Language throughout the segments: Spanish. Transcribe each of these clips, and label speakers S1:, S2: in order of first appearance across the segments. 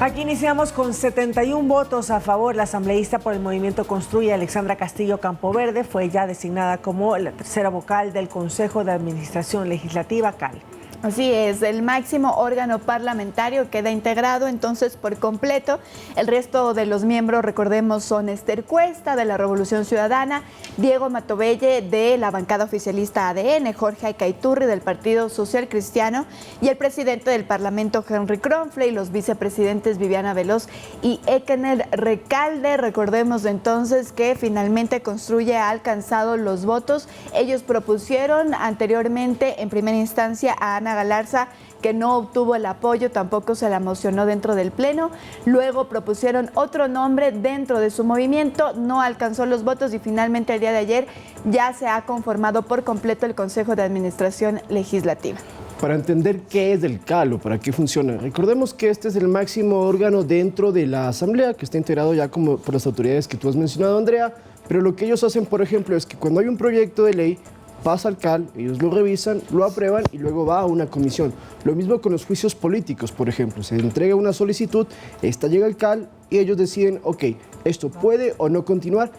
S1: Aquí iniciamos con 71 votos a favor. La asambleísta por el Movimiento Construye, Alexandra Castillo Campoverde, fue ya designada como la tercera vocal del Consejo de Administración Legislativa, CAL.
S2: Así es, el máximo órgano parlamentario queda integrado entonces por completo. El resto de los miembros, recordemos, son Esther Cuesta de la Revolución Ciudadana, Diego Matovelle de la bancada oficialista ADN, Jorge Aicaiturri del Partido Social Cristiano y el presidente del Parlamento, Henry Kronfle, y los vicepresidentes Viviana Veloz y Ekener Recalde. Recordemos entonces que finalmente Construye ha alcanzado los votos. Ellos propusieron anteriormente en primera instancia a Ana Galarza, que no obtuvo el apoyo, tampoco se la mocionó dentro del Pleno. Luego propusieron otro nombre dentro de su movimiento, no alcanzó los votos y finalmente el día de ayer ya se ha conformado por completo el Consejo de Administración Legislativa.
S3: Para entender qué es el CAL o para qué funciona, recordemos que este es el máximo órgano dentro de la Asamblea, que está integrado ya como por las autoridades que tú has mencionado, Andrea, pero lo que ellos hacen, por ejemplo, es que cuando hay un proyecto de ley, pasa al CAL, ellos lo revisan, lo aprueban y luego va a una comisión. Lo mismo con los juicios políticos, por ejemplo. Se entrega una solicitud, esta llega al CAL y ellos deciden, ok, esto puede o no continuar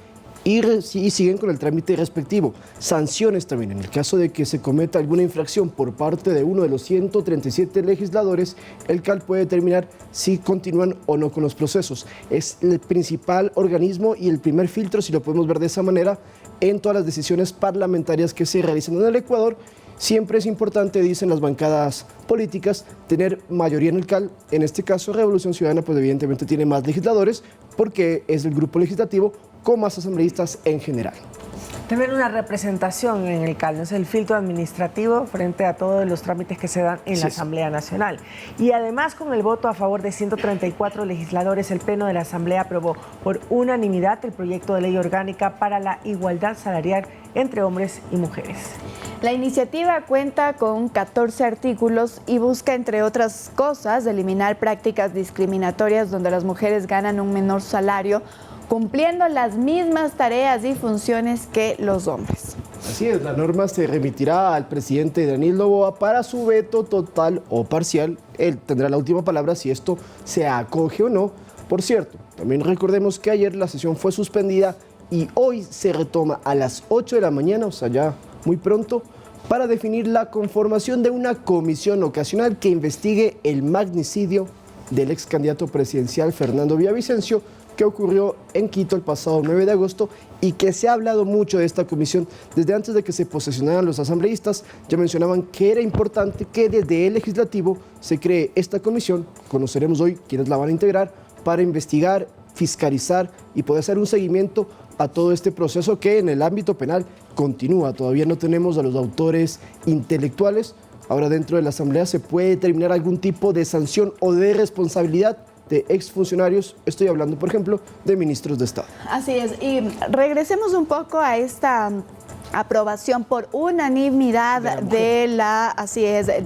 S3: y siguen con el trámite respectivo. Sanciones también, en el caso de que se cometa alguna infracción por parte de uno de los 137 legisladores, el CAL puede determinar si continúan o no con los procesos. Es el principal organismo y el primer filtro, si lo podemos ver de esa manera, en todas las decisiones parlamentarias que se realizan en el Ecuador. Siempre es importante, dicen las bancadas políticas, tener mayoría en el CAL. En este caso, Revolución Ciudadana, pues evidentemente tiene más legisladores porque es el grupo legislativo con más asambleístas en general.
S1: Tener una representación en el CAL, ¿no? Es el filtro administrativo frente a todos los trámites que se dan en la Asamblea Nacional. Y además, con el voto a favor de 134 legisladores, el Pleno de la Asamblea aprobó por unanimidad el proyecto de ley orgánica para la igualdad salarial entre hombres y mujeres.
S2: La iniciativa cuenta con 14 artículos y busca, entre otras cosas, eliminar prácticas discriminatorias donde las mujeres ganan un menor salario, cumpliendo las mismas tareas y funciones que los hombres.
S3: Así es, la norma se remitirá al presidente Daniel Noboa para su veto total o parcial. Él tendrá la última palabra si esto se acoge o no. Por cierto, también recordemos que ayer la sesión fue suspendida y hoy se retoma a las 8 de la mañana, o sea, ya muy pronto, para definir la conformación de una comisión ocasional que investigue el magnicidio del ex candidato presidencial Fernando Villavicencio, que ocurrió en Quito el pasado 9 de agosto y que se ha hablado mucho de esta comisión desde antes de que se posesionaran los asambleístas. Ya mencionaban que era importante que desde el legislativo se cree esta comisión. Conoceremos hoy quiénes la van a integrar para investigar, fiscalizar y poder hacer un seguimiento a todo este proceso que en el ámbito penal continúa. Todavía no tenemos a los autores intelectuales. Ahora dentro de la Asamblea se puede determinar algún tipo de sanción o de responsabilidad de exfuncionarios. Estoy hablando, por ejemplo, de ministros de Estado.
S2: Así es, y regresemos un poco a esta aprobación por unanimidad de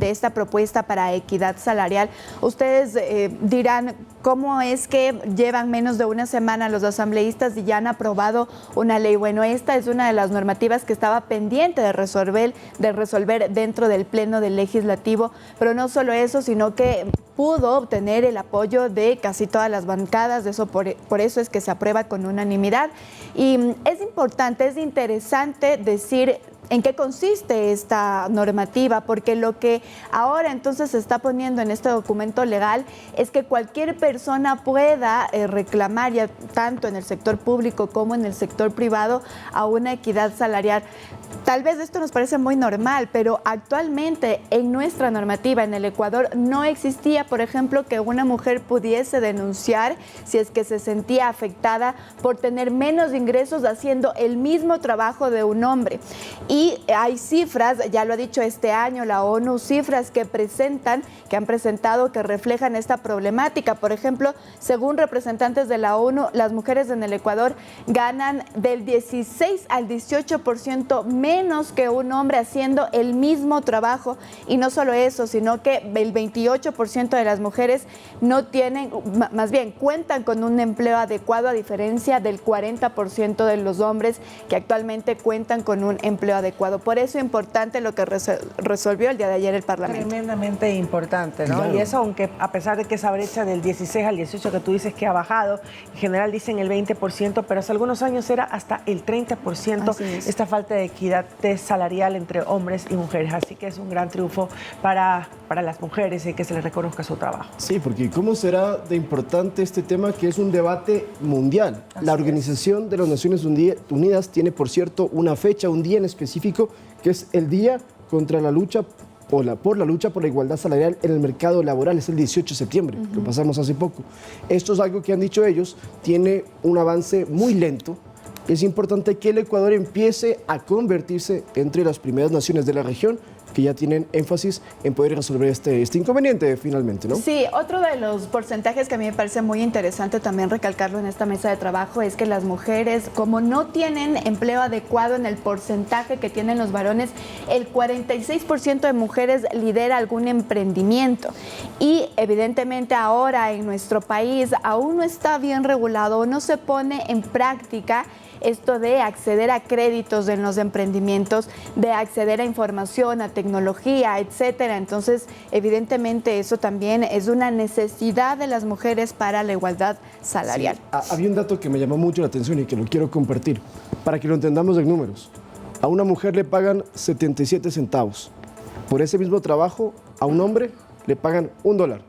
S2: esta propuesta para equidad salarial. Ustedes dirán, ¿cómo es que llevan menos de una semana los asambleístas y ya han aprobado una ley? Bueno, esta es una de las normativas que estaba pendiente de resolver dentro del Pleno del Legislativo, pero no solo eso, sino que pudo obtener el apoyo de casi todas las bancadas. Por eso es que se aprueba con unanimidad. Y es importante, es interesante decir en qué consiste esta normativa, porque lo que ahora entonces se está poniendo en este documento legal es que cualquier persona pueda reclamar, ya tanto en el sector público como en el sector privado, a una equidad salarial. Tal vez esto nos parece muy normal, pero actualmente en nuestra normativa en el Ecuador no existía, por ejemplo, que una mujer pudiese denunciar si es que se sentía afectada por tener menos ingresos haciendo el mismo trabajo de un hombre. Y hay cifras, ya lo ha dicho este año la ONU, cifras que han presentado que reflejan esta problemática. Por ejemplo, según representantes de la ONU, las mujeres en el Ecuador ganan del 16 al 18% menos que un hombre haciendo el mismo trabajo. Y no solo eso, sino que el 28% de las mujeres no tienen, más bien cuentan con un empleo adecuado, a diferencia del 40% de los hombres que actualmente cuentan con un empleo adecuado. adecuado. Por eso es importante lo que resolvió el día de ayer el Parlamento.
S1: Tremendamente importante, ¿no?
S3: Claro.
S1: Y eso, aunque a pesar de que esa brecha del 16 al 18 que tú dices que ha bajado, en general dicen el 20%, pero hace algunos años era hasta el 30% esta falta de equidad salarial entre hombres y mujeres. Así que es un gran triunfo para las mujeres y que se les reconozca su trabajo.
S3: Sí, porque ¿cómo será de importante este tema que es un debate mundial? La Organización de las Naciones Unidas tiene, por cierto, una fecha, un día en específico, que es el Día contra la lucha por la lucha por la igualdad salarial en el mercado laboral. Es el 18 de septiembre, lo pasamos hace poco. Esto es algo que han dicho ellos, tiene un avance muy lento. Es importante que el Ecuador empiece a convertirse entre las primeras naciones de la región que ya tienen énfasis en poder resolver este inconveniente finalmente, ¿no?
S2: Sí, otro de los porcentajes que a mí me parece muy interesante también recalcarlo en esta mesa de trabajo es que las mujeres, como no tienen empleo adecuado en el porcentaje que tienen los varones, el 46% de mujeres lidera algún emprendimiento. Y evidentemente ahora en nuestro país aún no está bien regulado o no se pone en práctica esto de acceder a créditos en los emprendimientos, de acceder a información, a tecnología, etcétera. Entonces, evidentemente, eso también es una necesidad de las mujeres para la igualdad salarial.
S3: Sí, había un dato que me llamó mucho la atención y que lo quiero compartir, para que lo entendamos en números. A una mujer le pagan 77 centavos. Por ese mismo trabajo, a un hombre le pagan $1.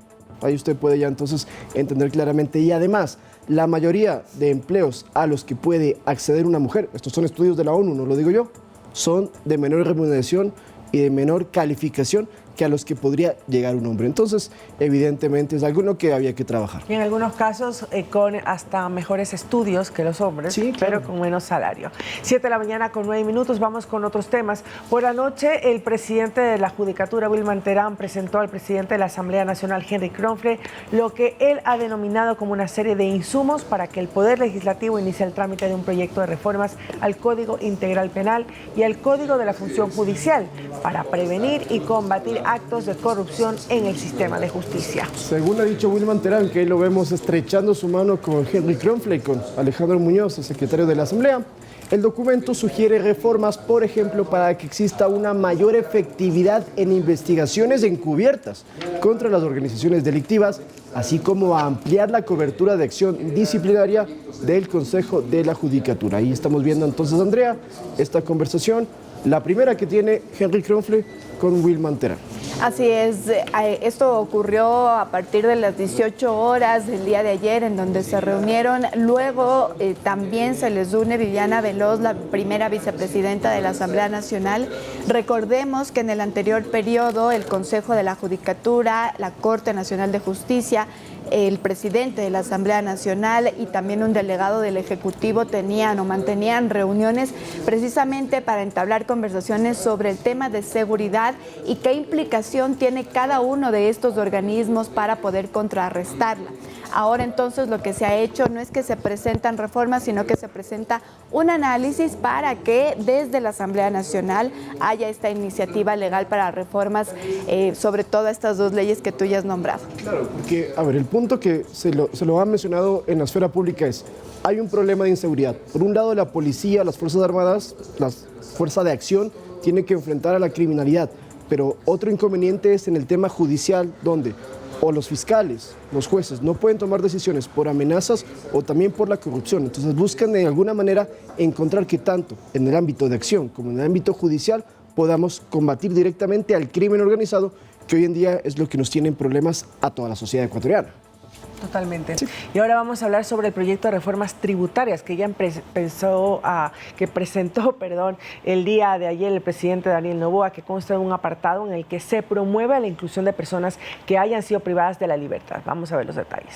S3: Ahí usted puede ya entonces entender claramente. Y además, la mayoría de empleos a los que puede acceder una mujer, estos son estudios de la ONU, no lo digo yo, son de menor remuneración y de menor calificación que a los que podría llegar un hombre. Entonces, evidentemente es algo en lo que había que trabajar.
S1: Y en algunos casos con hasta mejores estudios que los hombres,
S3: sí, claro,
S1: pero con menos salario. 7 de la mañana con 9 minutos, vamos con otros temas. Por la noche, el presidente de la Judicatura, Wilman Terán, presentó al presidente de la Asamblea Nacional, Henry Kronfle, lo que él ha denominado como una serie de insumos para que el Poder Legislativo inicie el trámite de un proyecto de reformas al Código Integral Penal y al Código de la Función Judicial para prevenir y combatir actos de corrupción en el sistema de justicia.
S3: Según ha dicho Wilman Terán, que ahí lo vemos estrechando su mano con Henry Kronfle y con Alejandro Muñoz, el secretario de la Asamblea, el documento sugiere reformas, por ejemplo, para que exista una mayor efectividad en investigaciones encubiertas contra las organizaciones delictivas, así como a ampliar la cobertura de acción disciplinaria del Consejo de la Judicatura. Ahí estamos viendo entonces, Andrea, esta conversación, la primera que tiene Henry Kronfle con Wilman Terán.
S2: Así es, esto ocurrió a partir de las 18 horas del día de ayer, en donde se reunieron. Luego también se les une Viviana Veloz, la primera vicepresidenta de la Asamblea Nacional. Recordemos que en el anterior periodo el Consejo de la Judicatura, la Corte Nacional de Justicia, el presidente de la Asamblea Nacional y también un delegado del Ejecutivo mantenían reuniones precisamente para entablar conversaciones sobre el tema de seguridad y qué implicación tiene cada uno de estos organismos para poder contrarrestarla. Ahora entonces lo que se ha hecho no es que se presentan reformas, sino que se presenta un análisis para que desde la Asamblea Nacional haya esta iniciativa legal para reformas sobre todo estas dos leyes que tú ya has nombrado.
S3: Claro, porque, a ver, el punto que se lo ha mencionado en la esfera pública es, hay un problema de inseguridad. Por un lado, la policía, las Fuerzas Armadas, la Fuerza de Acción, tienen que enfrentar a la criminalidad, pero otro inconveniente es en el tema judicial, donde o los fiscales, los jueces, no pueden tomar decisiones por amenazas o también por la corrupción. Entonces buscan de alguna manera encontrar que tanto en el ámbito de acción como en el ámbito judicial podamos combatir directamente al crimen organizado, que hoy en día es lo que nos tiene en problemas a toda la sociedad ecuatoriana.
S1: Totalmente.
S3: Sí.
S1: Y ahora vamos a hablar sobre el proyecto de reformas tributarias que ya presentó el día de ayer el presidente Daniel Noboa, que consta de un apartado en el que se promueve la inclusión de personas que hayan sido privadas de la libertad. Vamos a ver los detalles.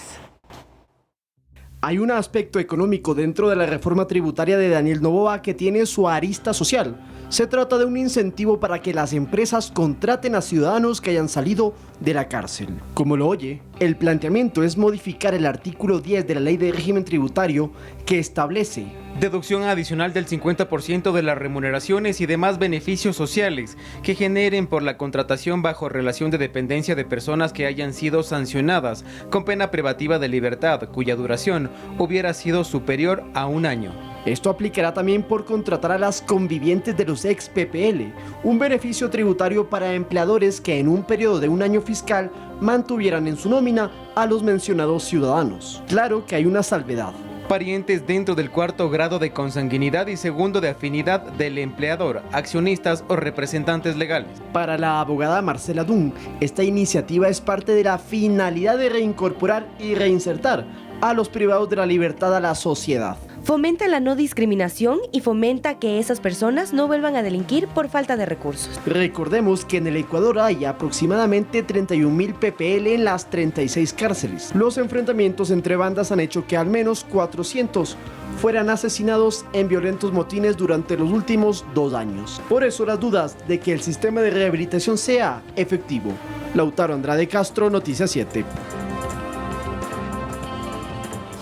S3: Hay un aspecto económico dentro de la reforma tributaria de Daniel Noboa que tiene su arista social. Se trata de un incentivo para que las empresas contraten a ciudadanos que hayan salido de la cárcel. Como lo oye, el planteamiento es modificar el artículo 10 de la Ley de Régimen Tributario que establece
S4: deducción adicional del 50% de las remuneraciones y demás beneficios sociales que generen por la contratación bajo relación de dependencia de personas que hayan sido sancionadas con pena privativa de libertad, cuya duración hubiera sido superior a 1 año.
S3: Esto aplicará también por contratar a las convivientes de los ex PPL, un beneficio tributario para empleadores que en un periodo de un año fiscal mantuvieran en su nómina a los mencionados ciudadanos. Claro que hay una salvedad.
S4: Parientes dentro del cuarto grado de consanguinidad y segundo de afinidad del empleador, accionistas o representantes legales.
S3: Para la abogada Marcela Dunn, esta iniciativa es parte de la finalidad de reincorporar y reinsertar a los privados de la libertad a la sociedad.
S5: Fomenta la no discriminación y fomenta que esas personas no vuelvan a delinquir por falta de recursos.
S3: Recordemos que en el Ecuador hay aproximadamente 31.000 PPL en las 36 cárceles. Los enfrentamientos entre bandas han hecho que al menos 400 fueran asesinados en violentos motines durante los últimos 2 años. Por eso las dudas de que el sistema de rehabilitación sea efectivo. Lautaro Andrade Castro, Noticias 7.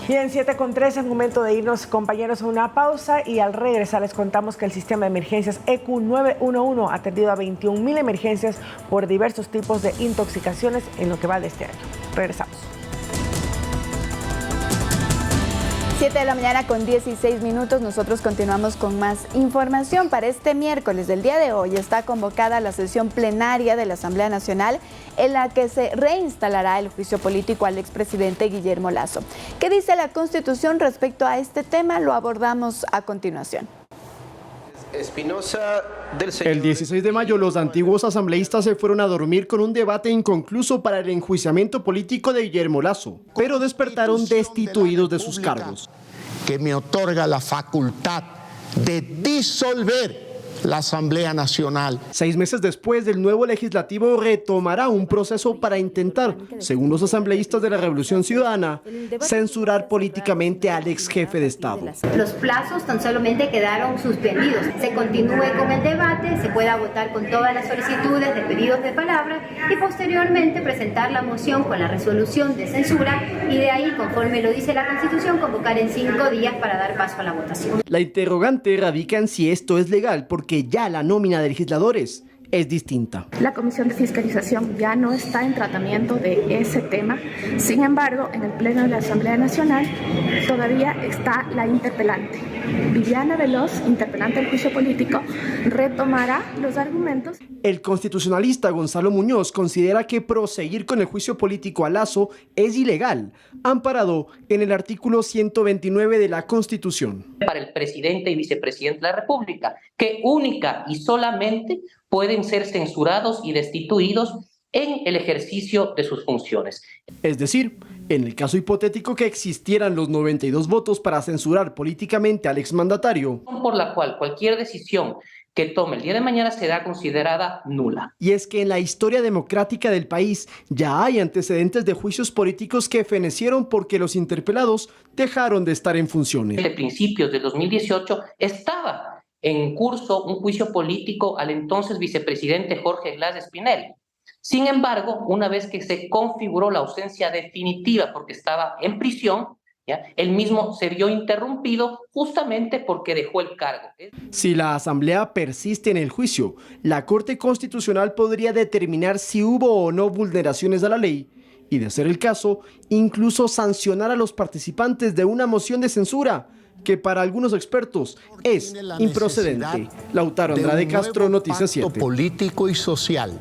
S1: Bien, 7:13, es momento de irnos, compañeros, a una pausa y al regresar les contamos que el sistema de emergencias EQ 911 ha atendido a 21.000 emergencias por diversos tipos de intoxicaciones en lo que va de este año. Regresamos.
S2: 7 de la mañana con 16 minutos, nosotros continuamos con más información. Para este miércoles del día de hoy está convocada la sesión plenaria de la Asamblea Nacional en la que se reinstalará el juicio político al expresidente Guillermo Lasso. ¿Qué dice la Constitución respecto a este tema? Lo abordamos a continuación.
S3: El 16 de mayo los antiguos asambleístas se fueron a dormir con un debate inconcluso para el enjuiciamiento político de Guillermo Lasso, pero despertaron destituidos de sus cargos.
S6: Que me otorga la facultad de disolver la Asamblea Nacional.
S3: 6 meses después, el nuevo legislativo retomará un proceso para intentar, según los asambleístas de la Revolución Ciudadana, censurar políticamente al ex jefe de Estado.
S7: Los plazos tan solamente quedaron suspendidos. Se continúe con el debate, se pueda votar con todas las solicitudes de pedidos de palabra y posteriormente presentar la moción con la resolución de censura y de ahí, conforme lo dice la Constitución, convocar en 5 días para dar paso a la votación.
S3: La interrogante radica en si esto es legal porque ya la nómina de legisladores es distinta.
S8: La Comisión de Fiscalización ya no está en tratamiento de ese tema. Sin embargo, en el Pleno de la Asamblea Nacional todavía está la interpelante. Viviana Veloz, interpelante del juicio político, retomará los argumentos.
S3: El constitucionalista Gonzalo Muñoz considera que proseguir con el juicio político a Lasso es ilegal, amparado en el artículo 129 de la Constitución.
S9: Para el presidente y vicepresidente de la República, que única y solamente pueden ser censurados y destituidos en el ejercicio de sus funciones.
S3: Es decir, en el caso hipotético que existieran los 92 votos para censurar políticamente al exmandatario,
S9: Por la cual cualquier decisión que tome el día de mañana será considerada nula.
S3: Y es que en la historia democrática del país ya hay antecedentes de juicios políticos que fenecieron porque los interpelados dejaron de estar en funciones.
S9: Desde principios del 2018 estaba en curso un juicio político al entonces vicepresidente Jorge Glass de Espinel. Sin embargo, una vez que se configuró la ausencia definitiva porque estaba en prisión, ¿ya?, el mismo se vio interrumpido justamente porque dejó el cargo.
S3: Si la Asamblea persiste en el juicio, la Corte Constitucional podría determinar si hubo o no vulneraciones a la ley y, de ser el caso, incluso sancionar a los participantes de una moción de censura que para algunos expertos es improcedente. Lautaro Andrade Castro, Noticias 7.
S6: Político y social.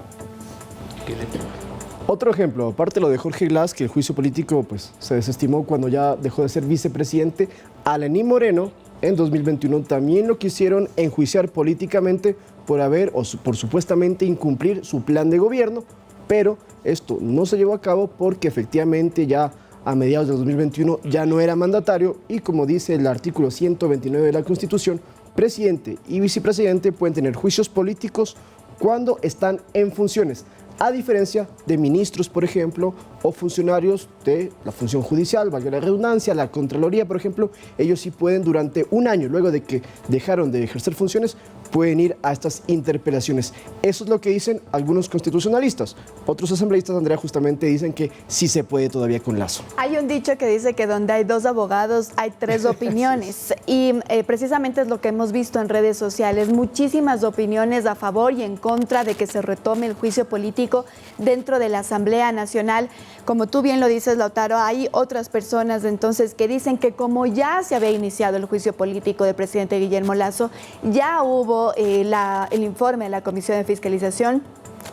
S3: Otro ejemplo, aparte de lo de Jorge Glass, que el juicio político pues, se desestimó cuando ya dejó de ser vicepresidente, a Lenín Moreno en 2021 también lo quisieron enjuiciar políticamente por supuestamente incumplir su plan de gobierno, pero esto no se llevó a cabo porque efectivamente ya a mediados de 2021 ya no era mandatario y, como dice el artículo 129 de la Constitución, presidente y vicepresidente pueden tener juicios políticos cuando están en funciones, a diferencia de ministros, por ejemplo, o funcionarios de la función judicial, valga la redundancia, la Contraloría, por ejemplo. Ellos sí pueden durante un año, luego de que dejaron de ejercer funciones, pueden ir a estas interpelaciones. Eso es lo que dicen algunos constitucionalistas. Otros asambleístas, Andrea, justamente dicen que sí se puede todavía con Lasso.
S2: Hay un dicho que dice que donde hay 2 abogados hay 3 opiniones y precisamente es lo que hemos visto en redes sociales, muchísimas opiniones a favor y en contra de que se retome el juicio político político dentro de la Asamblea Nacional. Como tú bien lo dices, Lautaro, hay otras personas entonces que dicen que como ya se había iniciado el juicio político del presidente Guillermo Lasso, ya hubo el informe de la Comisión de Fiscalización,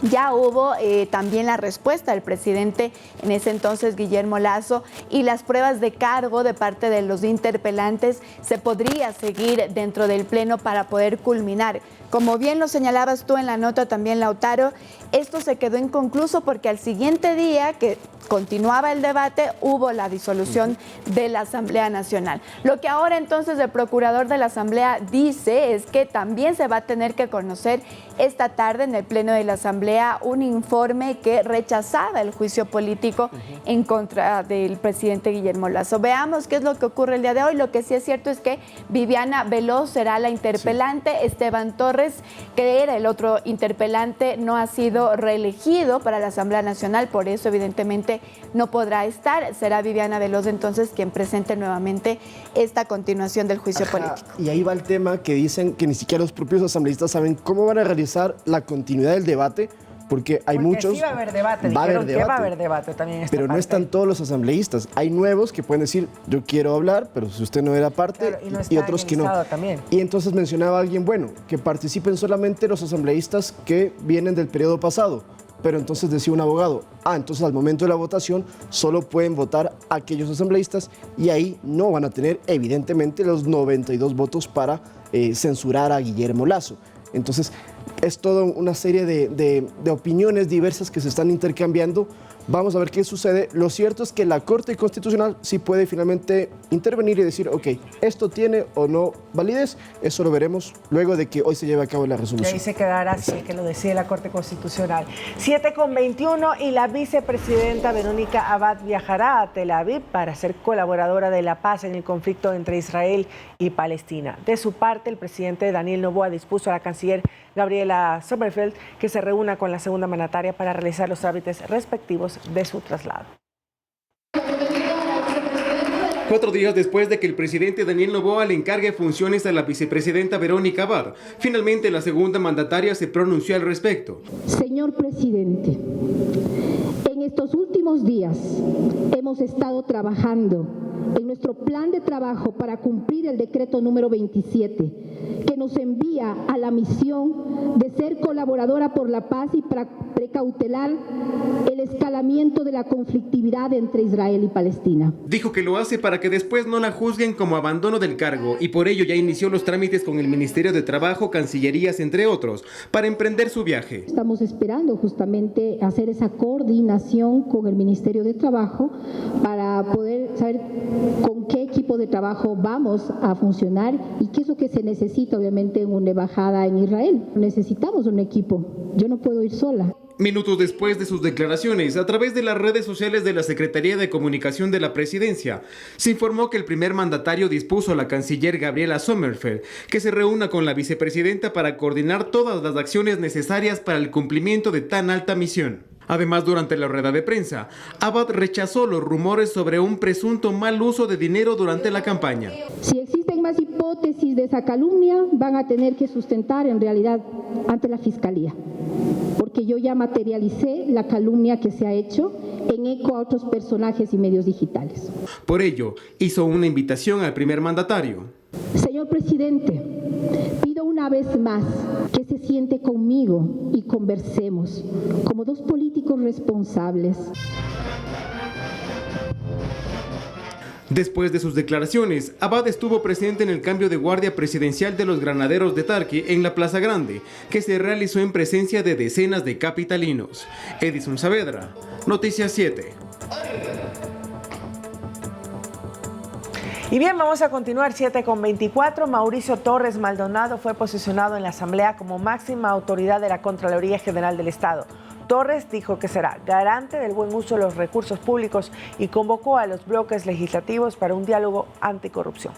S2: ya hubo también la respuesta del presidente en ese entonces, Guillermo Lasso, y las pruebas de cargo de parte de los interpelantes se podría seguir dentro del Pleno para poder culminar. Como bien lo señalabas tú en la nota también, Lautaro, esto se quedó inconcluso porque al siguiente día que continuaba el debate hubo la disolución de la Asamblea Nacional. Lo que ahora entonces el procurador de la Asamblea dice es que también se va a tener que conocer esta tarde en el Pleno de la Asamblea un informe que rechazaba el juicio político en contra del presidente Guillermo Lasso. Veamos qué es lo que ocurre el día de hoy. Lo que sí es cierto es que Viviana Veloz será la interpelante, Esteban Torres, que era el otro interpelante, no ha sido reelegido para la Asamblea Nacional, por eso evidentemente no podrá estar. Será Viviana Veloz entonces quien presente nuevamente esta continuación del juicio político.
S3: Y ahí va el tema que dicen que ni siquiera los propios asambleístas saben cómo van a realizar la continuidad del debate, porque muchos...
S1: Sí va a haber debate, dijeron que va a haber debate también. Esta
S3: pero
S1: parte.
S3: No están todos los asambleístas. Hay nuevos que pueden decir, yo quiero hablar, pero si usted no era parte,
S1: claro,
S3: y otros que no.
S1: También.
S3: Y entonces mencionaba alguien, bueno, que participen solamente los asambleístas que vienen del periodo pasado. Pero entonces decía un abogado, entonces al momento de la votación solo pueden votar aquellos asambleístas y ahí no van a tener evidentemente los 92 votos para censurar a Guillermo Lasso. Entonces es toda una serie de opiniones diversas que se están intercambiando. Vamos a ver qué sucede. Lo cierto es que la Corte Constitucional sí puede finalmente intervenir y decir, ok, esto tiene o no validez. Eso lo veremos luego de que hoy se lleve a cabo la resolución.
S1: Y ahí se quedará así, que lo decide la Corte Constitucional. 7:21 y la vicepresidenta Verónica Abad viajará a Tel Aviv para ser colaboradora de la paz en el conflicto entre Israel y Palestina. De su parte, el presidente Daniel Noboa dispuso a la canciller Gabriela Sommerfeld que se reúna con la segunda mandataria para realizar los trámites respectivos de su traslado.
S4: 4 días después de que el presidente Daniel Noboa le encargue funciones a la vicepresidenta Verónica Abad, finalmente la segunda mandataria se pronunció al respecto.
S10: Señor presidente, en estos últimos días hemos estado trabajando en nuestro plan de trabajo para cumplir el decreto número 27, que nos envía a la misión de ser colaboradora por la paz y para precautelar el escalamiento de la conflictividad entre Israel y Palestina.
S4: Dijo que lo hace para que después no la juzguen como abandono del cargo y por ello ya inició los trámites con el Ministerio de Trabajo, Cancillerías, entre otros, para emprender su viaje.
S10: Estamos esperando justamente hacer esa coordinación con el Ministerio de Trabajo para poder saber con qué equipo de trabajo vamos a funcionar y qué es lo que se necesita obviamente en una embajada en Israel. Necesitamos un equipo, yo no puedo ir sola.
S4: Minutos después de sus declaraciones, a través de las redes sociales de la Secretaría de Comunicación de la Presidencia, se informó que el primer mandatario dispuso a la canciller Gabriela Sommerfeld que se reúna con la vicepresidenta para coordinar todas las acciones necesarias para el cumplimiento de tan alta misión. Además, durante la rueda de prensa, Abad rechazó los rumores sobre un presunto mal uso de dinero durante la campaña.
S10: Si existen más hipótesis de esa calumnia, van a tener que sustentar en realidad ante la Fiscalía, porque yo ya materialicé la calumnia que se ha hecho en eco a otros personajes y medios digitales.
S4: Por ello, hizo una invitación al primer mandatario.
S10: Señor presidente, pido una vez más que se siente conmigo y conversemos como dos políticos responsables.
S4: Después de sus declaraciones, Abad estuvo presente en el cambio de guardia presidencial de los granaderos de Tarqui en la Plaza Grande, que se realizó en presencia de decenas de capitalinos. Edison Saavedra, Noticias 7.
S1: Y bien, vamos a continuar 7:24. Mauricio Torres Maldonado fue posicionado en la Asamblea como máxima autoridad de la Contraloría General del Estado. Torres dijo que será garante del buen uso de los recursos públicos y convocó a los bloques legislativos para un diálogo anticorrupción.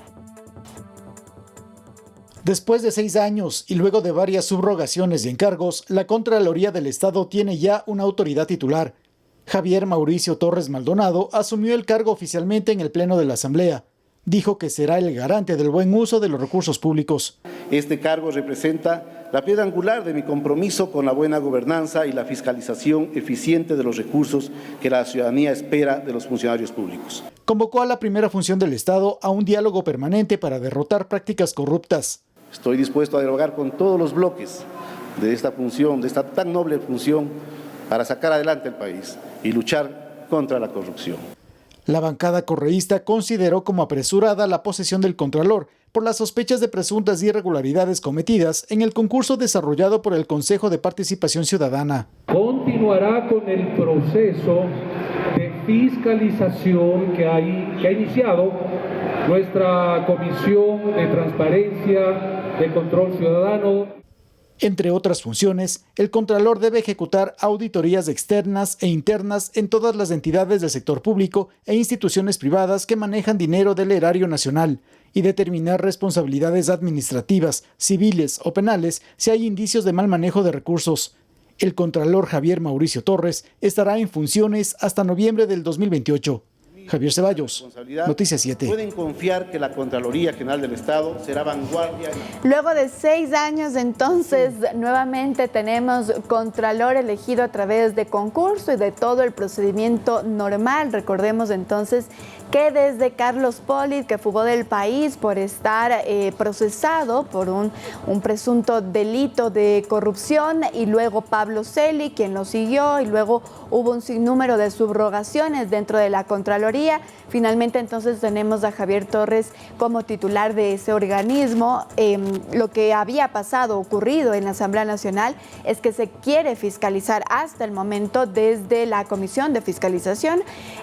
S11: Después de 6 años y luego de varias subrogaciones y encargos, la Contraloría del Estado tiene ya una autoridad titular. Javier Mauricio Torres Maldonado asumió el cargo oficialmente en el Pleno de la Asamblea. Dijo que será el garante del buen uso de los recursos públicos.
S12: Este cargo representa la piedra angular de mi compromiso con la buena gobernanza y la fiscalización eficiente de los recursos que la ciudadanía espera de los funcionarios públicos.
S11: Convocó a la primera función del Estado a un diálogo permanente para derrotar prácticas corruptas.
S12: Estoy dispuesto a dialogar con todos los bloques de esta función, de esta tan noble función, para sacar adelante el país y luchar contra la corrupción.
S11: La bancada correísta consideró como apresurada la posesión del Contralor por las sospechas de presuntas irregularidades cometidas en el concurso desarrollado por el Consejo de Participación Ciudadana.
S13: Continuará con el proceso de fiscalización que ha iniciado nuestra Comisión de Transparencia, de Control Ciudadano.
S11: Entre otras funciones, el Contralor debe ejecutar auditorías externas e internas en todas las entidades del sector público e instituciones privadas que manejan dinero del erario nacional y determinar responsabilidades administrativas, civiles o penales si hay indicios de mal manejo de recursos. El Contralor Javier Mauricio Torres estará en funciones hasta noviembre del 2028. Javier Ceballos, Noticias 7.
S12: Pueden confiar que la Contraloría General del Estado será vanguardia.
S2: Luego de 6 años, entonces, nuevamente tenemos Contralor elegido a través de concurso y de todo el procedimiento normal. Recordemos entonces que desde Carlos Polit, que fugó del país por estar procesado por un presunto delito de corrupción, y luego Pablo Celi, quien lo siguió, y luego hubo un sinnúmero de subrogaciones dentro de la Contraloría. Finalmente, entonces, tenemos a Javier Torres como titular de ese organismo. Lo que había ocurrido en la Asamblea Nacional es que se quiere fiscalizar hasta el momento desde la Comisión de Fiscalización,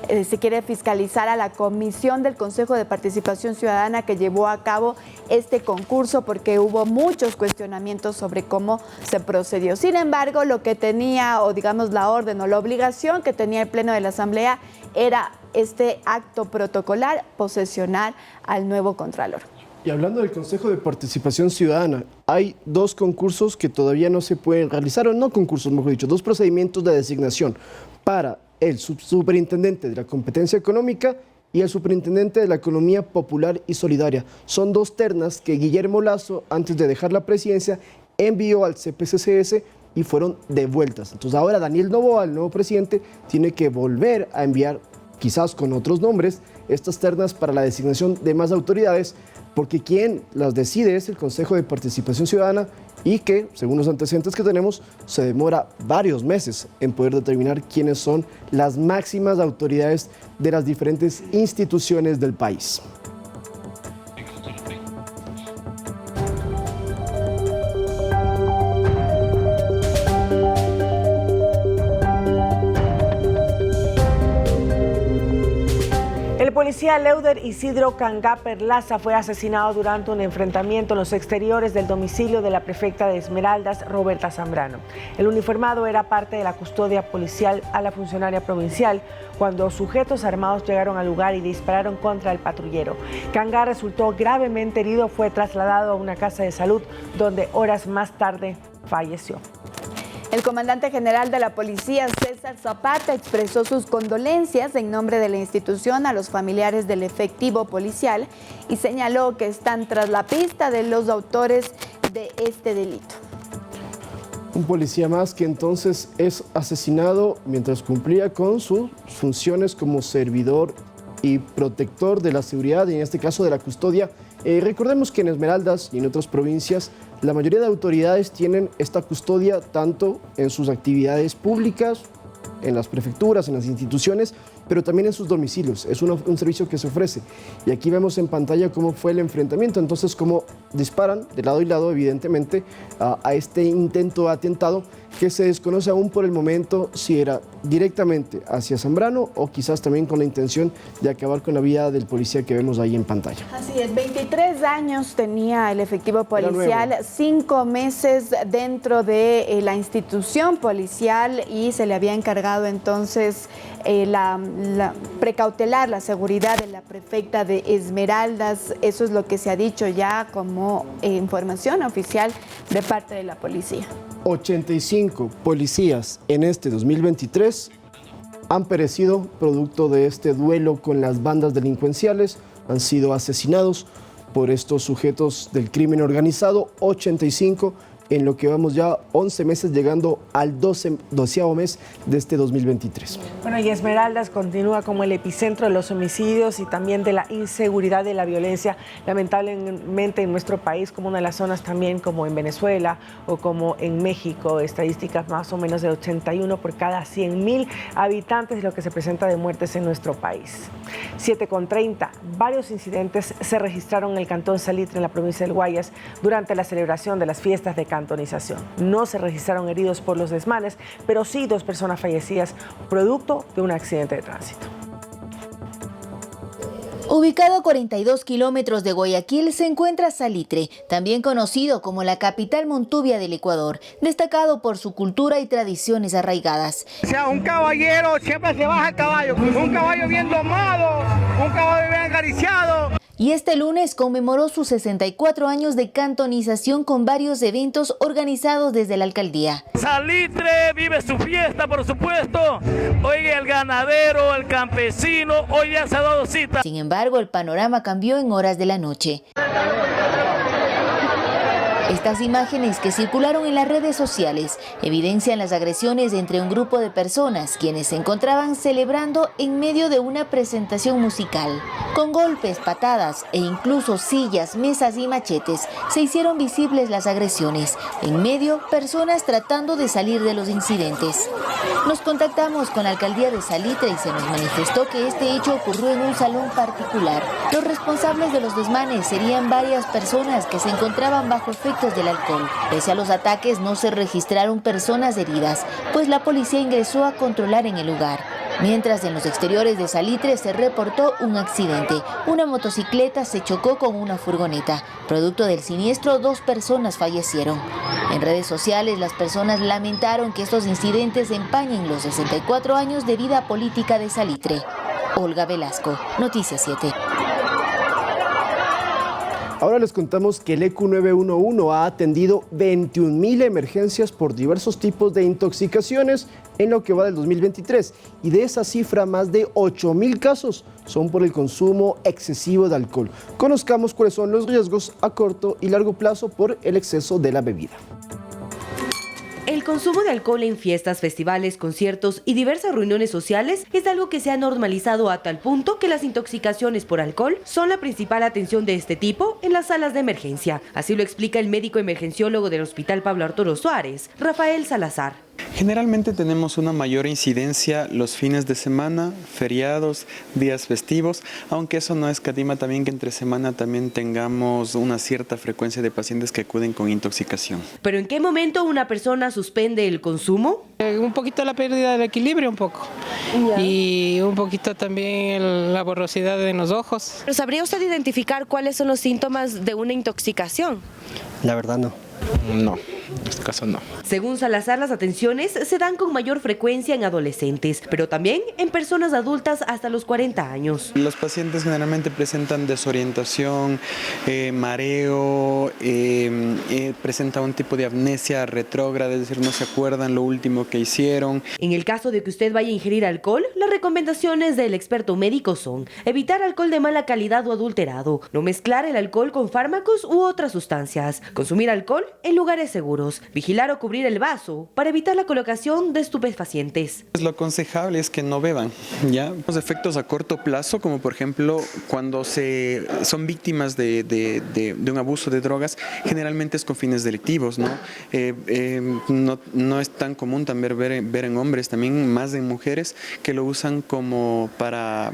S2: se quiere fiscalizar a la Comisión del Consejo de Participación Ciudadana que llevó a cabo este concurso, porque hubo muchos cuestionamientos sobre cómo se procedió. Sin embargo, lo que tenía, o digamos la orden o la obligación que tenía el Pleno de la Asamblea era este acto protocolar, posesionar al nuevo Contralor.
S3: Y hablando del Consejo de Participación Ciudadana, hay 2 concursos que todavía no se pueden realizar, o no concursos, mejor dicho, 2 procedimientos de designación para el superintendente de la competencia económica y el superintendente de la economía popular y solidaria. Son 2 ternas que Guillermo Lasso, antes de dejar la presidencia, envió al CPCCS y fueron devueltas. Entonces ahora Daniel Noboa, el nuevo presidente, tiene que volver a enviar, quizás con otros nombres, estas ternas para la designación de más autoridades, porque quien las decide es el Consejo de Participación Ciudadana, y que, según los antecedentes que tenemos, se demora varios meses en poder determinar quiénes son las máximas autoridades de las diferentes instituciones del país.
S1: El policía Leuder Isidro Cangá Perlaza fue asesinado durante un enfrentamiento en los exteriores del domicilio de la prefecta de Esmeraldas, Roberta Zambrano. El uniformado era parte de la custodia policial a la funcionaria provincial cuando sujetos armados llegaron al lugar y dispararon contra el patrullero. Cangá resultó gravemente herido, fue trasladado a una casa de salud donde horas más tarde falleció.
S2: El comandante general de la policía, César Zapata, expresó sus condolencias en nombre de la institución a los familiares del efectivo policial y señaló que están tras la pista de los autores de este delito.
S3: Un policía más que entonces es asesinado mientras cumplía con sus funciones como servidor y protector de la seguridad, y en este caso de la custodia. Recordemos que en Esmeraldas y en otras provincias la mayoría de autoridades tienen esta custodia tanto en sus actividades públicas, en las prefecturas, en las instituciones, pero también en sus domicilios. Es un servicio que se ofrece. Y aquí vemos en pantalla cómo fue el enfrentamiento. Entonces, cómo disparan de lado y lado, evidentemente, a este intento de atentado que se desconoce aún por el momento si era directamente hacia Zambrano o quizás también con la intención de acabar con la vida del policía que vemos ahí en pantalla.
S2: Así es, 23 años tenía el efectivo policial, 5 meses dentro de la institución policial, y se le había encargado entonces precautelar la seguridad de la prefecta de Esmeraldas. Eso es lo que se ha dicho ya como información oficial de parte de la policía.
S3: 85 policías en este 2023 han perecido producto de este duelo con las bandas delincuenciales, han sido asesinados por estos sujetos del crimen organizado, 85 en lo que vamos ya 11 meses, llegando al 12º mes de este 2023.
S1: Bueno, y Esmeraldas continúa como el epicentro de los homicidios y también de la inseguridad y la violencia, lamentablemente en nuestro país, como una de las zonas también como en Venezuela o como en México, estadísticas más o menos de 81 por cada 100.000 habitantes, lo que se presenta de muertes en nuestro país. 7:30, varios incidentes se registraron en el cantón Salitre, en la provincia del Guayas, durante la celebración de las fiestas de cantonización. No se registraron heridos por los desmanes, pero sí 2 personas fallecidas producto de un accidente de tránsito.
S14: Ubicado a 42 kilómetros de Guayaquil se encuentra Salitre, también conocido como la capital montuvia del Ecuador, destacado por su cultura y tradiciones arraigadas.
S15: O sea, un caballero siempre se baja el caballo, un caballo bien domado, un caballo bien acariciado.
S14: Y este lunes conmemoró sus 64 años de cantonización con varios eventos organizados desde la alcaldía.
S15: Salitre vive su fiesta, por supuesto. Hoy el ganadero, el campesino, hoy ya se ha dado cita.
S14: Sin embargo, el panorama cambió en horas de la noche. Estas imágenes que circularon en las redes sociales evidencian las agresiones entre un grupo de personas quienes se encontraban celebrando en medio de una presentación musical. Con golpes, patadas e incluso sillas, mesas y machetes se hicieron visibles las agresiones. En medio, personas tratando de salir de los incidentes. Nos contactamos con la alcaldía de Salitre y se nos manifestó que este hecho ocurrió en un salón particular. Los responsables de los desmanes serían varias personas que se encontraban bajo efectos del alcohol. Pese a los ataques, no se registraron personas heridas, pues la policía ingresó a controlar en el lugar. Mientras en los exteriores de Salitre se reportó un accidente. Una motocicleta se chocó con una furgoneta. Producto del siniestro, 2 personas fallecieron. En redes sociales, las personas lamentaron que estos incidentes empañen los 64 años de vida política de Salitre. Olga Velasco, Noticias 7.
S3: Ahora les contamos que el ECU 911 ha atendido 21.000 emergencias por diversos tipos de intoxicaciones en lo que va del 2023. Y de esa cifra, más de 8.000 casos son por el consumo excesivo de alcohol. Conozcamos cuáles son los riesgos a corto y largo plazo por el exceso de la bebida.
S5: El consumo de alcohol en fiestas, festivales, conciertos y diversas reuniones sociales es algo que se ha normalizado a tal punto que las intoxicaciones por alcohol son la principal atención de este tipo en las salas de emergencia. Así lo explica el médico emergenciólogo del Hospital Pablo Arturo Suárez, Rafael Salazar.
S16: Generalmente tenemos una mayor incidencia los fines de semana, feriados, días festivos, aunque eso no escatima también que entre semana también tengamos una cierta frecuencia de pacientes que acuden con intoxicación.
S5: ¿Pero en qué momento una persona suspende el consumo?
S17: Un poquito la pérdida del equilibrio, un poco. Y un poquito también la borrosidad en los ojos.
S5: ¿Pero sabría usted identificar cuáles son los síntomas de una intoxicación?
S18: La verdad no.
S16: No, en este caso no.
S5: Según Salazar, las atenciones se dan con mayor frecuencia en adolescentes, pero también en personas adultas hasta los 40 años.
S16: Los pacientes generalmente presentan desorientación, mareo, presentan un tipo de amnesia retrógrada, es decir, no se acuerdan lo último que hicieron.
S5: En el caso de que usted vaya a ingerir alcohol, las recomendaciones del experto médico son evitar alcohol de mala calidad o adulterado, no mezclar el alcohol con fármacos u otras sustancias, consumir alcohol en lugares seguros, vigilar o cubrir el vaso para evitar la colocación de estupefacientes.
S16: Lo aconsejable es que no beban, ¿ya? Los efectos a corto plazo, como por ejemplo cuando son víctimas de un abuso de drogas, generalmente es con fines delictivos, ¿no? No es tan común también ver en hombres, también más en mujeres, que lo usan como para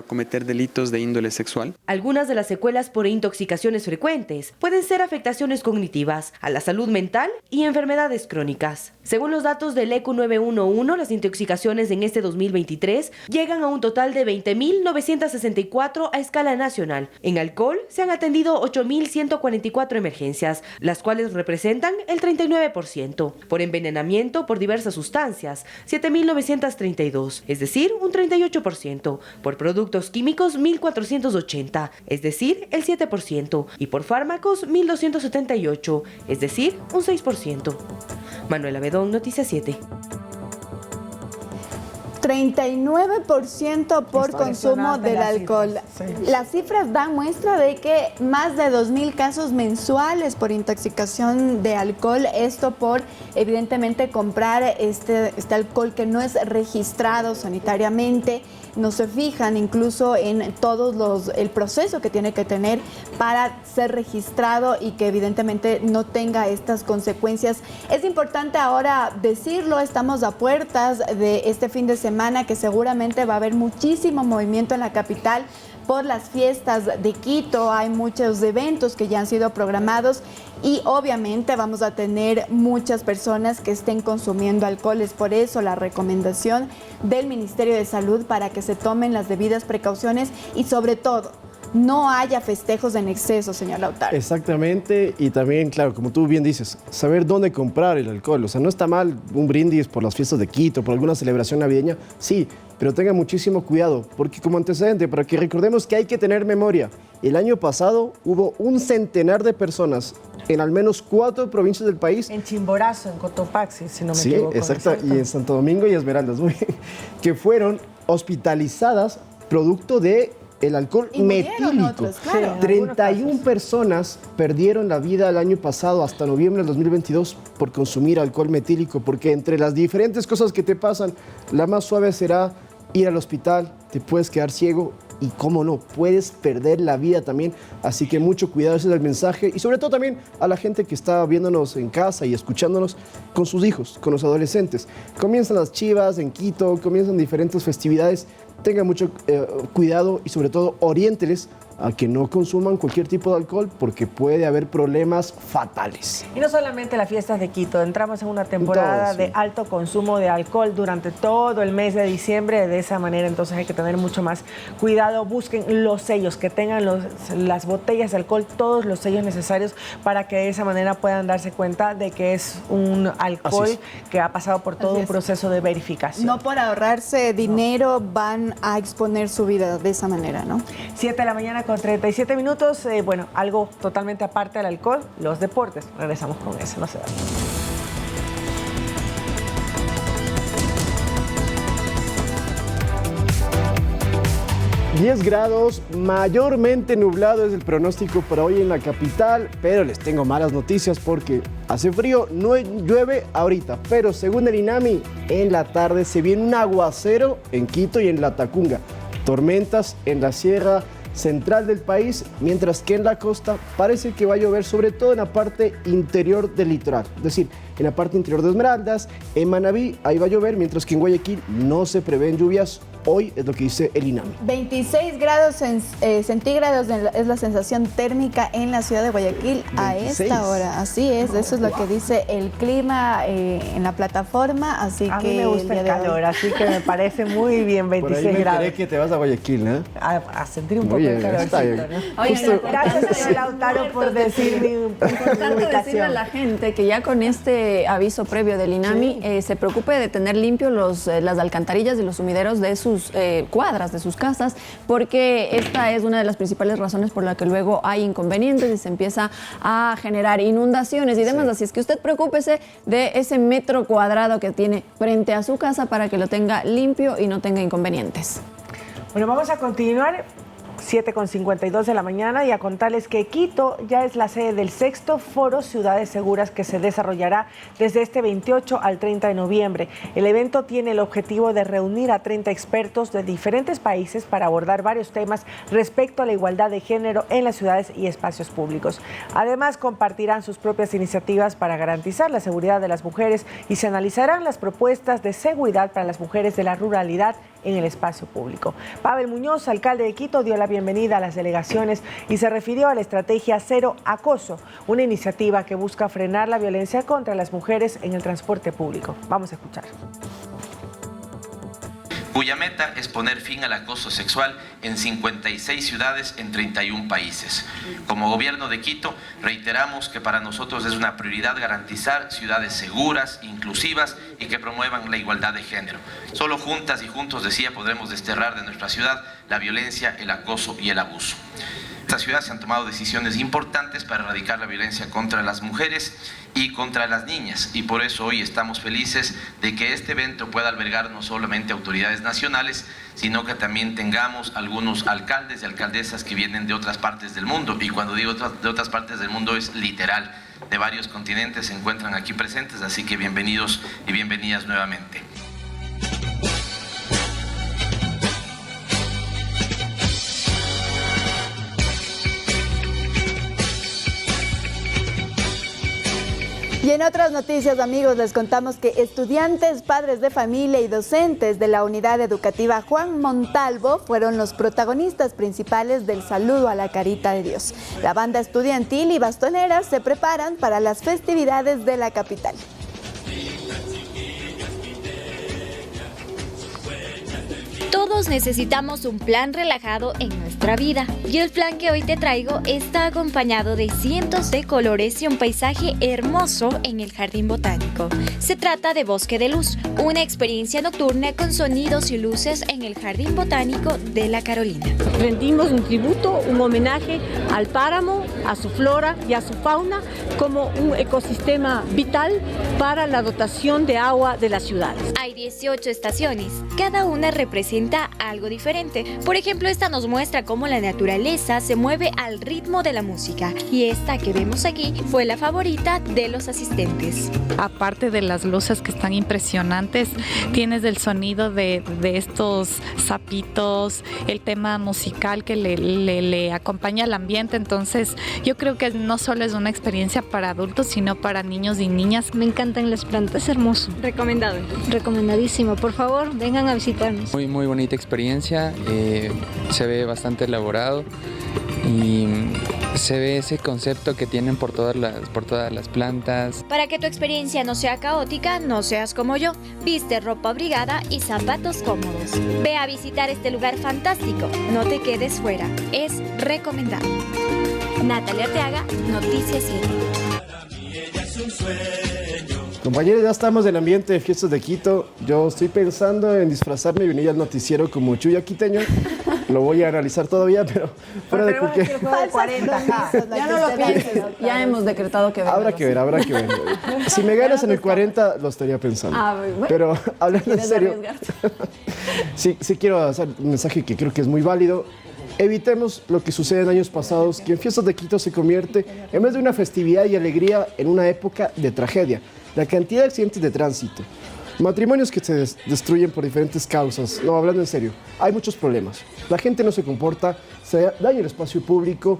S16: cometer delitos de índole sexual.
S5: Algunas de las secuelas por intoxicaciones frecuentes pueden ser afectaciones cognitivas, a la salud mental y enfermedades crónicas. Según los datos del ECU 911, las intoxicaciones en este 2023 llegan a un total de 20.964 a escala nacional. En alcohol se han atendido 8.144 emergencias, las cuales representan el 39%. Por envenenamiento por diversas sustancias, 7.932, es decir, un 38%. Por productos químicos, 1.480, es decir, el 7%. Y por fármacos, 1.278, es decir, un 6%. Manuela Bedón, Noticias 7.
S2: 39% por consumo del alcohol. Las cifras dan muestra de que más de 2.000 casos mensuales por intoxicación de alcohol, esto por evidentemente comprar este alcohol que no es registrado sanitariamente. No se fijan incluso en el proceso que tiene que tener para ser registrado y que evidentemente no tenga estas consecuencias. Es importante ahora decirlo, estamos a puertas de este fin de semana que seguramente va a haber muchísimo movimiento en la capital por las fiestas de Quito. Hay muchos eventos que ya han sido programados y obviamente vamos a tener muchas personas que estén consumiendo alcohol. Es por eso la recomendación del Ministerio de Salud para que se tomen las debidas precauciones y sobre todo no haya festejos en exceso, señor Lautaro.
S3: Exactamente, y también, claro, como tú bien dices, saber dónde comprar el alcohol. O sea, no está mal un brindis por las fiestas de Quito, por alguna celebración navideña, sí, pero tenga muchísimo cuidado, porque como antecedente, para que recordemos que hay que tener memoria, el año pasado hubo 100 de personas en al menos 4 provincias del país.
S1: En Chimborazo, en Cotopaxi, si no me equivoco.
S3: Sí, exacto, y en Santo Domingo y Esmeraldas, que fueron hospitalizadas producto de el alcohol metílico.
S2: Otros, claro.
S3: 31 personas perdieron la vida el año pasado hasta noviembre del 2022 por consumir alcohol metílico, porque entre las diferentes cosas que te pasan, la más suave será ir al hospital, te puedes quedar ciego y, cómo no, puedes perder la vida también. Así que mucho cuidado, ese es el mensaje. Y sobre todo también a la gente que está viéndonos en casa y escuchándonos con sus hijos, con los adolescentes. Comienzan las chivas en Quito, comienzan diferentes festividades. Tengan mucho cuidado y sobre todo oriénteles a que no consuman cualquier tipo de alcohol porque puede haber problemas fatales.
S1: Y no solamente las fiestas de Quito, entramos en una temporada de alto consumo de alcohol durante todo el mes de diciembre. De esa manera entonces hay que tener mucho más cuidado. Busquen los sellos, que tengan las botellas de alcohol, todos los sellos necesarios para que de esa manera puedan darse cuenta de que es un alcohol que ha pasado por todo un proceso de verificación.
S2: No por ahorrarse dinero van a exponer su vida de esa manera, ¿no?
S1: 7 de la mañana con 37 minutos. Bueno, algo totalmente aparte del alcohol, los deportes. Regresamos con eso, no se vayan.
S3: 10 grados, mayormente nublado es el pronóstico para hoy en la capital, pero les tengo malas noticias porque hace frío, no llueve ahorita, pero según el INAMI, en la tarde se viene un aguacero en Quito y en La Tacunga, tormentas en la sierra central del país, mientras que en la costa parece que va a llover, sobre todo en la parte interior del litoral, es decir, en la parte interior de Esmeraldas, en Manabí, ahí va a llover, mientras que en Guayaquil no se prevén lluvias. Hoy es lo que dice el INAMI. 26
S2: grados centígrados es la sensación térmica en la ciudad de Guayaquil 26. A esta hora. Así es, eso es lo que dice el clima en la plataforma. Así
S1: a
S2: que
S1: mí me gusta el calor, así que me parece muy bien 26
S3: Por ahí me
S1: grados.
S3: enteré que te vas a Guayaquil, ¿eh?
S1: A sentir un poco el calorcito, ¿no?
S2: Oye,
S1: gracias, señor Lautaro, por decir mi
S18: importante decirle a la gente que ya con este aviso previo del INAMI se preocupe de tener limpios las alcantarillas y los sumideros de sus cuadras, de sus casas, porque esta es una de las principales razones por la que luego hay inconvenientes y se empieza a generar inundaciones y demás. Así es que usted preocúpese de ese metro cuadrado que tiene frente a su casa para que lo tenga limpio y no tenga inconvenientes.
S1: Bueno, vamos a continuar. 7:52 de la mañana y a contarles que Quito ya es la sede del 6º Foro Ciudades Seguras que se desarrollará desde este 28 al 30 de noviembre. El evento tiene el objetivo de reunir a 30 expertos de diferentes países para abordar varios temas respecto a la igualdad de género en las ciudades y espacios públicos. Además, compartirán sus propias iniciativas para garantizar la seguridad de las mujeres y se analizarán las propuestas de seguridad para las mujeres de la ruralidad en el espacio público. Pavel Muñoz, alcalde de Quito, dio la bienvenida a las delegaciones y se refirió a la estrategia Cero Acoso, una iniciativa que busca frenar la violencia contra las mujeres en el transporte público. Vamos a escuchar.
S19: Cuya meta es poner fin al acoso sexual en 56 ciudades en 31 países. Como gobierno de Quito, reiteramos que para nosotros es una prioridad garantizar ciudades seguras, inclusivas y que promuevan la igualdad de género. Solo juntas y juntos, decía, podremos desterrar de nuestra ciudad la violencia, el acoso y el abuso. esta ciudad se han tomado decisiones importantes para erradicar la violencia contra las mujeres y contra las niñas, y por eso hoy estamos felices de que este evento pueda albergar no solamente autoridades nacionales, sino que también tengamos algunos alcaldes y alcaldesas que vienen de otras partes del mundo, y cuando digo de otras partes del mundo es literal, de varios continentes se encuentran aquí presentes, así que bienvenidos y bienvenidas nuevamente.
S2: Y en otras noticias, amigos, les contamos que estudiantes, padres de familia y docentes de la unidad educativa Juan Montalvo fueron los protagonistas principales del saludo a la Carita de Dios. La banda estudiantil y bastonera se preparan para las festividades de la capital.
S20: Todos necesitamos un plan relajado en nuestra vida, y el plan que hoy te traigo está acompañado de cientos de colores y un paisaje hermoso en el Jardín Botánico. Se trata de Bosque de Luz, una experiencia nocturna con sonidos y luces en el Jardín Botánico de La Carolina.
S21: Rendimos un tributo, un homenaje al páramo, a su flora y a su fauna como un ecosistema vital para la dotación de agua de las ciudades.
S20: Hay 18 estaciones, cada una representa algo diferente. Por ejemplo, esta nos muestra cómo la naturaleza se mueve al ritmo de la música, y esta que vemos aquí fue la favorita de los asistentes.
S22: Aparte de las luces que están impresionantes, tienes el sonido de estos sapitos, el tema musical que le acompaña al ambiente. Entonces yo creo que no solo es una experiencia para adultos, sino para niños y niñas.
S23: Me encantan las plantas, es hermoso.
S21: Recomendado.
S23: Recomendadísimo, por favor, vengan a visitarnos.
S24: Muy bonita experiencia, se ve bastante elaborado y se ve ese concepto que tienen por todas las plantas.
S20: Para que tu experiencia no sea caótica, no seas como yo. Viste ropa abrigada y zapatos cómodos. Ve a visitar este lugar fantástico. No te quedes fuera. Es recomendado. Natalia Arteaga, Noticias 7.
S3: Compañeros, ya estamos en ambiente de fiestas de Quito. Yo estoy pensando en disfrazarme y venir al noticiero como Chuya quiteño. Lo voy a analizar todavía, pero fuera de cualquier...
S18: Ya no lo pienses, ya hemos decretado que...
S3: Habrá que ver. Si me ganas en el 40, lo estaría pensando. Bueno. Pero hablando en serio, sí quiero hacer un mensaje que creo que es muy válido. Evitemos lo que sucede en años pasados, que en Fiestas de Quito se convierte, en vez de una festividad y alegría, en una época de tragedia. La cantidad de accidentes de tránsito, matrimonios que se destruyen por diferentes causas. No, hablando en serio, hay muchos problemas. La gente no se comporta, se daña el espacio público,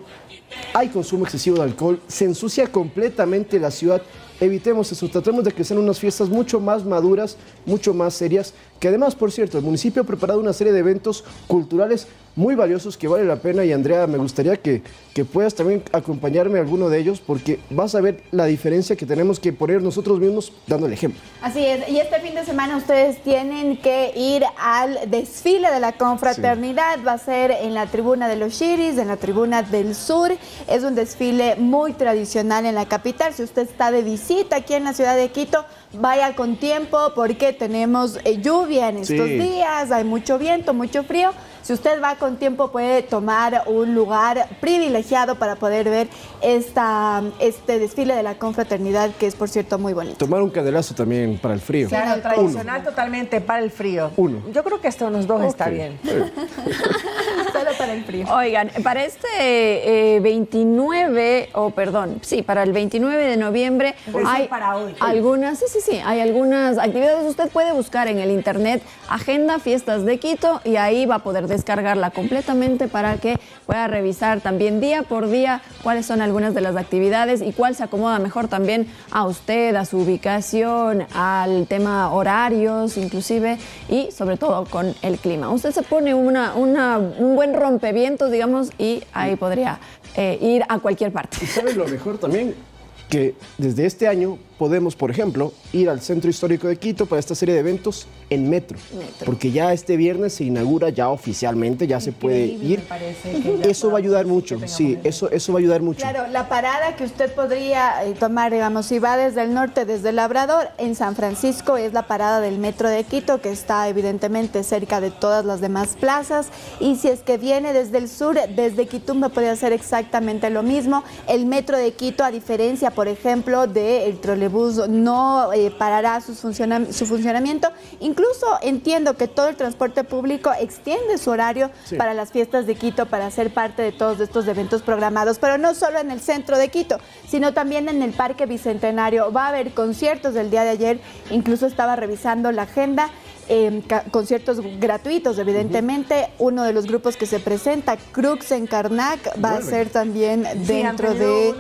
S3: hay consumo excesivo de alcohol, se ensucia completamente la ciudad. Evitemos eso, tratemos de que sean unas fiestas mucho más maduras, mucho más serias, que además, por cierto, el municipio ha preparado una serie de eventos culturales muy valiosos que vale la pena, y Andrea, me gustaría que puedas también acompañarme a alguno de ellos, porque vas a ver la diferencia que tenemos que poner nosotros mismos dando el ejemplo.
S2: Así es, y este fin de semana ustedes tienen que ir al desfile de la confraternidad. Sí. Va a ser en la tribuna de los Chiris, en la tribuna del sur. Es un desfile muy tradicional en la capital. Si usted está de visita aquí en la ciudad de Quito, vaya con tiempo, porque tenemos lluvia en estos días, hay mucho viento, mucho frío. Si usted va con tiempo, puede tomar un lugar privilegiado para poder ver este desfile de la confraternidad, que es, por cierto, muy bonito.
S3: Tomar un candelazo también para el frío.
S1: Claro, tradicional totalmente para el frío. Yo creo que hasta unos 2 está bien.
S2: Solo para el frío.
S18: Oigan, para este 29, para el 29 de noviembre hay
S1: para hoy.
S18: Algunas, hay algunas actividades. Usted puede buscar en el internet Agenda Fiestas de Quito y ahí va a poder descargarla completamente para que pueda revisar también día por día cuáles son algunas de las actividades y cuál se acomoda mejor también a usted, a su ubicación, al tema horarios inclusive, y sobre todo con el clima. Usted se pone un buen rompevientos, digamos, y ahí podría ir a cualquier parte.
S3: ¿Y sabes lo mejor también? Que desde este año podemos, por ejemplo, ir al Centro Histórico de Quito para esta serie de eventos en metro. Porque ya este viernes se inaugura ya oficialmente, ya se puede ir. Eso va a ayudar mucho, sí, eso va a ayudar mucho.
S2: Claro, la parada que usted podría tomar, digamos, si va desde el norte, desde Labrador, en San Francisco es la parada del metro de Quito, que está evidentemente cerca de todas las demás plazas. Y si es que viene desde el sur, desde Quitumbe puede hacer exactamente lo mismo. El metro de Quito, a diferencia, por ejemplo, del trolebús, no parará su funcionamiento. Incluso entiendo que todo el transporte público extiende su horario para las fiestas de Quito, para ser parte de todos estos eventos programados, pero no solo en el centro de Quito, sino también en el Parque Bicentenario. Va a haber conciertos del día de ayer, incluso estaba revisando la agenda. Conciertos gratuitos, evidentemente. Uno de los grupos que se presenta, Crux en Karnak, va a ser también dentro de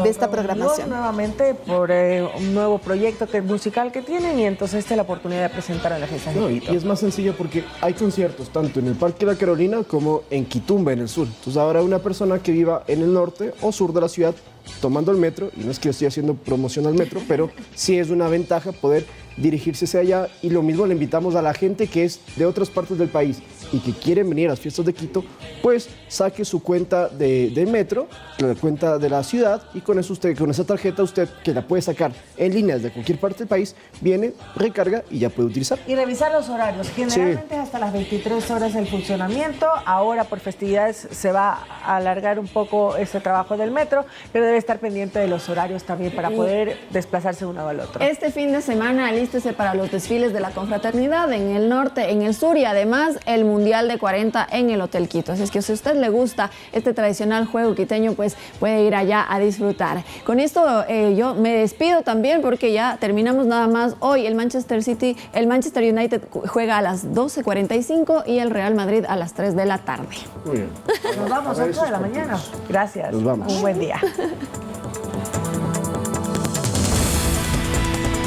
S2: esta programación.
S1: Nuevamente por un nuevo proyecto musical que tienen, y entonces esta es la oportunidad de presentar a la fiesta.
S3: Y es más sencillo porque hay conciertos tanto en el Parque La Carolina como en Quitumbe, en el sur. Entonces ahora una persona que viva en el norte o sur de la ciudad tomando el metro, y no es que yo estoy haciendo promoción al metro, pero sí es una ventaja poder dirigirse hacia allá. Y lo mismo le invitamos a la gente que es de otras partes del país y que quieren venir a las fiestas de Quito, pues saque su cuenta de metro, la cuenta de la ciudad, y con eso usted, con esa tarjeta usted, que la puede sacar en línea desde cualquier parte del país, viene, recarga y ya puede utilizar.
S1: Y revisar los horarios. Generalmente es hasta las 23 horas el funcionamiento. Ahora por festividades se va a alargar un poco ese trabajo del metro, pero debe estar pendiente de los horarios también para poder desplazarse de uno al otro.
S18: Este fin de semana alístese para los desfiles de la confraternidad en el norte, en el sur, y además el Mundial de 40 en el Hotel Quito. Así es que si a usted le gusta este tradicional juego quiteño, pues puede ir allá a disfrutar. Con esto yo me despido también, porque ya terminamos nada más hoy. El Manchester United juega a las 12:45 y el Real Madrid a las 3 de la tarde.
S3: Muy bien.
S1: Nos vamos a 8 de la mañana. Gracias.
S3: Nos vamos.
S1: Un buen día.